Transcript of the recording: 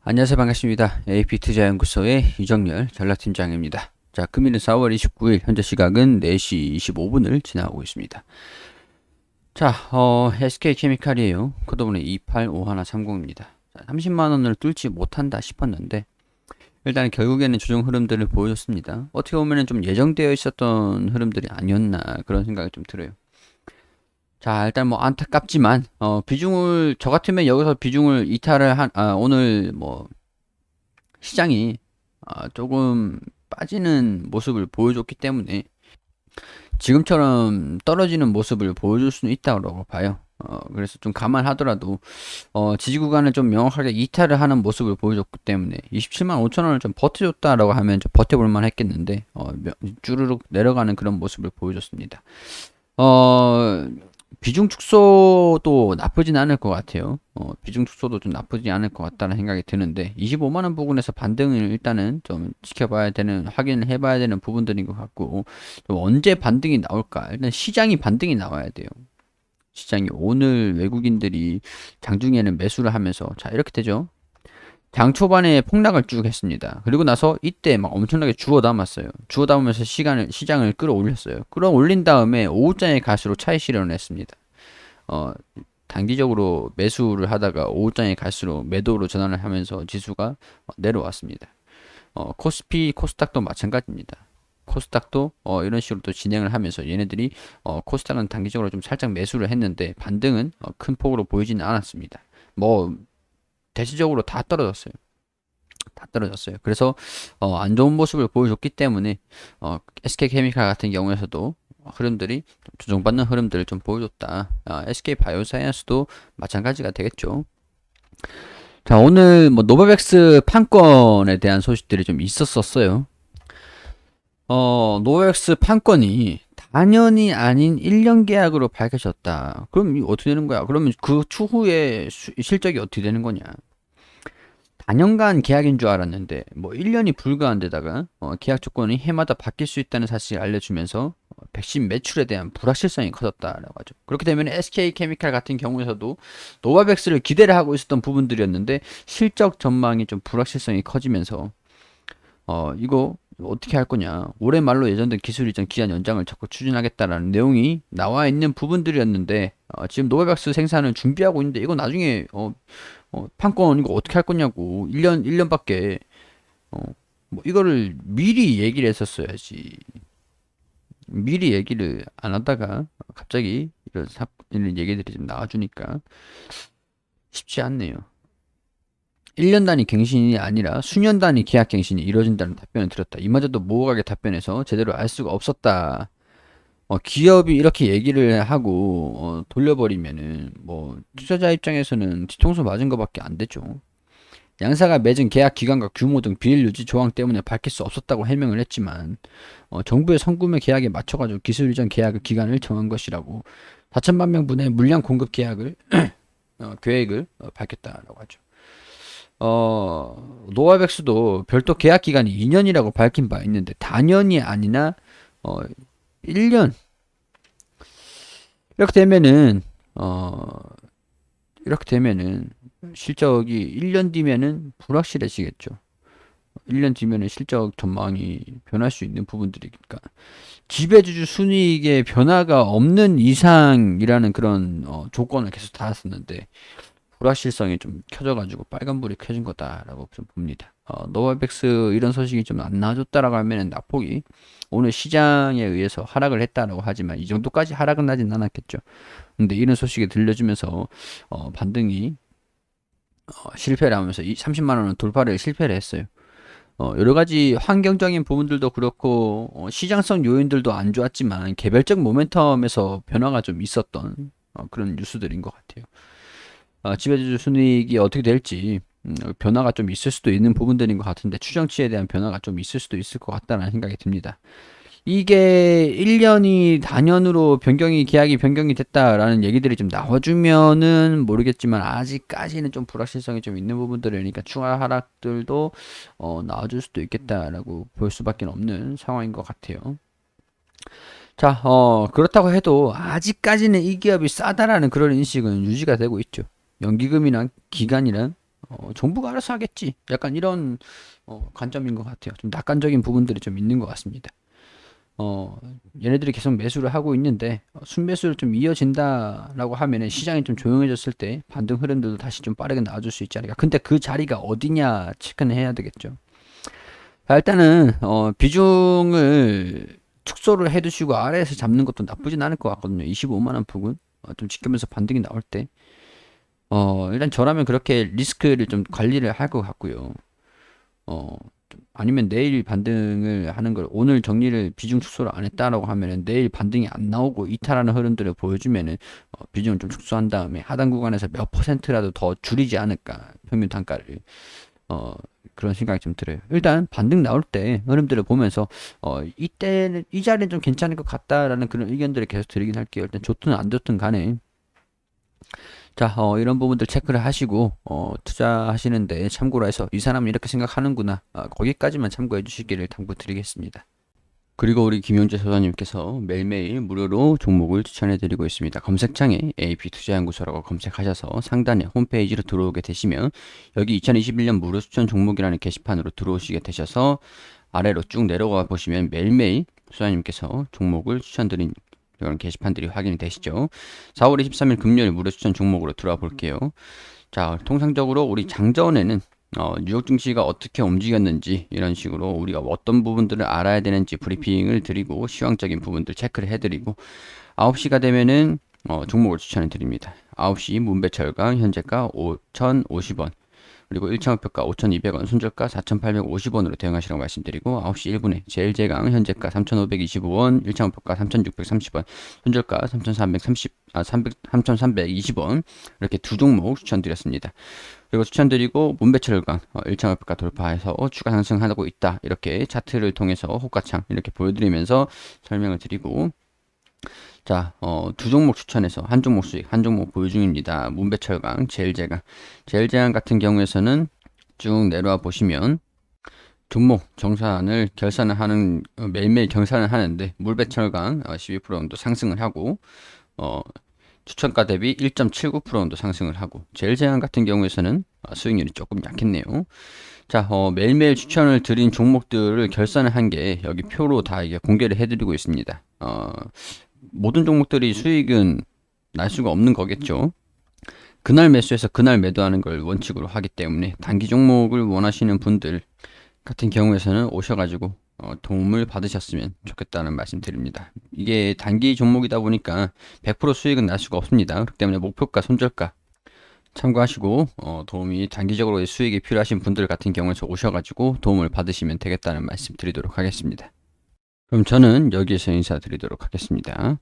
안녕하세요. 반갑습니다. AP투자연구소의 이정열 전략팀장입니다. 자, 금일은 4월 29일, 현재 시각은 4시 25분을 지나고 있습니다. 자, SK케미칼이에요. 코드번호 285130입니다. 자, 30만원을 뚫지 못한다 싶었는데, 일단 결국에는 조정 흐름들을 보여줬습니다. 어떻게 보면 좀 예정되어 있었던 흐름들이 아니었나, 그런 생각이 좀 들어요. 자, 일단 뭐 안타깝지만, 비중을, 저 같으면 여기서 비중을 이탈을 오늘 뭐, 시장이 조금 빠지는 모습을 보여줬기 때문에 지금처럼 떨어지는 모습을 보여줄 수는 있다고 봐요. 그래서 좀 감안하더라도 지지 구간을 좀 명확하게 이탈을 하는 모습을 보여줬기 때문에 27만 5천 원을 좀 버텨줬다라고 하면 좀 버텨볼 만 했겠는데 쭈르륵 내려가는 그런 모습을 보여줬습니다. 어, 비중 축소도 나쁘진 않을 것 같아요. 비중 축소도 좀 나쁘지 않을 것 같다는 생각이 드는데 25만원 부분에서 반등을 일단은 좀 지켜봐야 되는, 확인을 해봐야 되는 부분들인 것 같고, 좀 언제 반등이 나올까? 일단 시장이 반등이 나와야 돼요. 시장이 오늘 외국인들이 장중에는 매수를 하면서, 자, 이렇게 되죠. 장 초반에 폭락을 쭉 했습니다. 그리고 나서 이때 막 엄청나게 주워 담았어요. 주워 담으면서 시장을 끌어올렸어요. 끌어올린 다음에 오후장에 갈수록 차익 실현을 했습니다. 어, 단기적으로 매수를 하다가 오후장에 갈수록 매도로 전환을 하면서 지수가 내려왔습니다. 코스피, 코스닥도 마찬가지입니다. 코스닥도 이런 식으로 또 진행을 하면서 얘네들이 코스닥은 단기적으로 좀 살짝 매수를 했는데 반등은 큰 폭으로 보이지는 않았습니다. 뭐 대체적으로 다 떨어졌어요. 다 떨어졌어요. 그래서 안 좋은 모습을 보여줬기 때문에 SK케미칼 같은 경우에서도 흐름들이 좀 조정받는 흐름들을 좀 보여줬다. SK바이오사이언스도 마찬가지가 되겠죠. 자, 오늘 뭐 노바백스 판권에 대한 소식들이 좀 있었었어요. 노바백스 판권이 단연이 아닌 1년 계약으로 밝혀졌다. 그럼 이거 어떻게 되는 거야? 그러면 그 추후에 실적이 어떻게 되는 거냐? 단연간 계약인 줄 알았는데 뭐 1년이 불과한 데다가 계약 조건이 해마다 바뀔 수 있다는 사실을 알려주면서 백신 매출에 대한 불확실성이 커졌다라고 하죠. 그렇게 되면 SK케미칼 같은 경우에서도 노바백스를 기대를 하고 있었던 부분들이었는데 실적 전망이 좀 불확실성이 커지면서 이거 어떻게 할 거냐. 올해 말로 예정된 기술 이전 기한 연장을 자꾸 추진하겠다라는 내용이 나와 있는 부분들이었는데 지금 노바백스 생산을 준비하고 있는데 이거 나중에 판권 이거 어떻게 할 거냐고. 1년밖에 뭐 이거를 미리 얘기를 했었어야지. 미리 얘기를 안 하다가 갑자기 이런 얘기들이 좀 나와주니까 쉽지 않네요. 1년 단위 갱신이 아니라 수년 단위 계약 갱신이 이루어진다는 답변을 드렸다. 이마저도 모호하게 답변해서 제대로 알 수가 없었다. 기업이 이렇게 얘기를 하고 돌려버리면은 뭐 투자자 입장에서는 뒤통수 맞은 것밖에 안 되죠. 양사가 맺은 계약 기간과 규모 등 비일 유지 조항 때문에 밝힐 수 없었다고 해명을 했지만 정부의 선구매 계약에 맞춰가지고 기술 이전 계약 기간을 정한 것이라고 4천만 명분의 물량 공급 계약을 계획을 밝혔다라고 하죠. 노아백스도 별도 계약 기간이 2년이라고 밝힌 바 있는데 단연이 아니나 어, 1년 이렇게 되면은 이렇게 되면은 실적이 1년 뒤면은 불확실해지겠죠. 1년 뒤면은 실적 전망이 변할 수 있는 부분들이니까 지배주주 순이익의 변화가 없는 이상이라는 그런 조건을 계속 달았었는데 불확실성이 좀 켜져가지고 빨간불이 켜진 거다라고 좀 봅니다. 노바백스 이런 소식이 좀 안 나와줬다라고 하면은 낙폭이 오늘 시장에 의해서 하락을 했다라고 하지만 이 정도까지 하락은 나진 않았겠죠. 근데 이런 소식이 들려주면서 반등이 실패를 하면서 이 30만 원은 돌파를 실패를 했어요. 여러 가지 환경적인 부분들도 그렇고 시장성 요인들도 안 좋았지만 개별적 모멘텀에서 변화가 좀 있었던 그런 뉴스들인 것 같아요. 지배주주 순이익이 어떻게 될지 변화가 좀 있을 수도 있는 부분들인 것 같은데 추정치에 대한 변화가 좀 있을 수도 있을 것 같다는 생각이 듭니다. 이게 1년이 단연으로 계약이 변경이 됐다라는 얘기들이 좀 나와주면은 모르겠지만 아직까지는 좀 불확실성이 좀 있는 부분들이니까 추가 하락들도 나와줄 수도 있겠다라고 볼 수밖에 없는 상황인 것 같아요. 자, 그렇다고 해도 아직까지는 이 기업이 싸다라는 그런 인식은 유지가 되고 있죠. 연기금이랑 기간이랑 정부가 알아서 하겠지. 약간 이런 관점인 것 같아요. 좀 낙관적인 부분들이 좀 있는 것 같습니다. 얘네들이 계속 매수를 하고 있는데 순매수를 좀 이어진다라고 하면은 시장이 좀 조용해졌을 때 반등 흐름들도 다시 좀 빠르게 나와줄 수 있지 않을까. 근데 그 자리가 어디냐 체크는 해야 되겠죠. 자, 일단은 비중을 축소를 해두시고 아래에서 잡는 것도 나쁘진 않을 것 같거든요. 25만 원 부근 좀 지키면서 반등이 나올 때 일단 저라면 그렇게 리스크를 좀 관리를 할 것 같고요. 아니면 내일 반등을 하는 걸 오늘 정리를 비중 축소를 안 했다라고 하면은 내일 반등이 안 나오고 이탈하는 흐름들을 보여주면은 비중을 좀 축소한 다음에 하단 구간에서 몇 퍼센트라도 더 줄이지 않을까 평균 단가를 그런 생각이 좀 들어요. 일단 반등 나올 때 흐름들을 보면서 이때는 이 자리는 좀 괜찮을 것 같다라는 그런 의견들을 계속 드리긴 할게요. 일단 좋든 안 좋든 간에 자, 이런 부분들 체크를 하시고, 투자하시는데 참고로 해서 이 사람은 이렇게 생각하는구나. 거기까지만 참고해 주시기를 당부드리겠습니다. 그리고 우리 김용재 소장님께서 매일매일 무료로 종목을 추천해 드리고 있습니다. 검색창에 AP투자연구소라고 검색하셔서 상단에 홈페이지로 들어오게 되시면 여기 2021년 무료 추천 종목이라는 게시판으로 들어오시게 되셔서 아래로 쭉 내려가 보시면 매일매일 소장님께서 종목을 추천드린 이런 게시판들이 확인이 되시죠. 4월 23일 금요일 무료 추천 종목으로 들어와 볼게요. 자, 통상적으로 우리 장전에는 뉴욕 증시가 어떻게 움직였는지 이런 식으로 우리가 어떤 부분들을 알아야 되는지 브리핑을 드리고 시황적인 부분들 체크를 해드리고 9시가 되면은 종목을 추천해 드립니다. 9시 문배철강 현재가 5,050원 그리고 1차 목표가 5,200원, 손절가 4,850원으로 대응하시라고 말씀드리고 9시 1분에 제일제강 현재가 3,525원, 1차 목표가 3,630원, 손절가 3,320원 이렇게 두 종목 추천드렸습니다. 그리고 추천드리고 문배철강 1차 목표가 돌파해서 추가 상승하고 있다 이렇게 차트를 통해서 호가창 이렇게 보여드리면서 설명을 드리고 자, 두 종목 추천해서 한 종목 수익, 한 종목 보유 중입니다. 문배철강, 제일제강 같은 경우에서는 쭉 내려와 보시면 종목 정산을 결산을 하는 매일매일 결산을 하는데 문배철강 12% 정도 상승을 하고 추천가 대비 1.79% 정도 상승을 하고 제일제강 같은 경우에서는 수익률이 조금 약했네요. 자, 매일매일 추천을 드린 종목들을 결산을 한 게 여기 표로 다 이게 공개를 해드리고 있습니다. 모든 종목들이 수익은 날 수가 없는 거겠죠. 그날 매수해서 그날 매도하는 걸 원칙으로 하기 때문에 단기 종목을 원하시는 분들 같은 경우에서는 오셔가지고 도움을 받으셨으면 좋겠다는 말씀 드립니다. 이게 단기 종목이다 보니까 100% 수익은 날 수가 없습니다. 그렇기 때문에 목표가, 손절가 참고하시고 도움이 단기적으로 수익이 필요하신 분들 같은 경우에서 오셔가지고 도움을 받으시면 되겠다는 말씀 드리도록 하겠습니다. 그럼 저는 여기에서 인사드리도록 하겠습니다.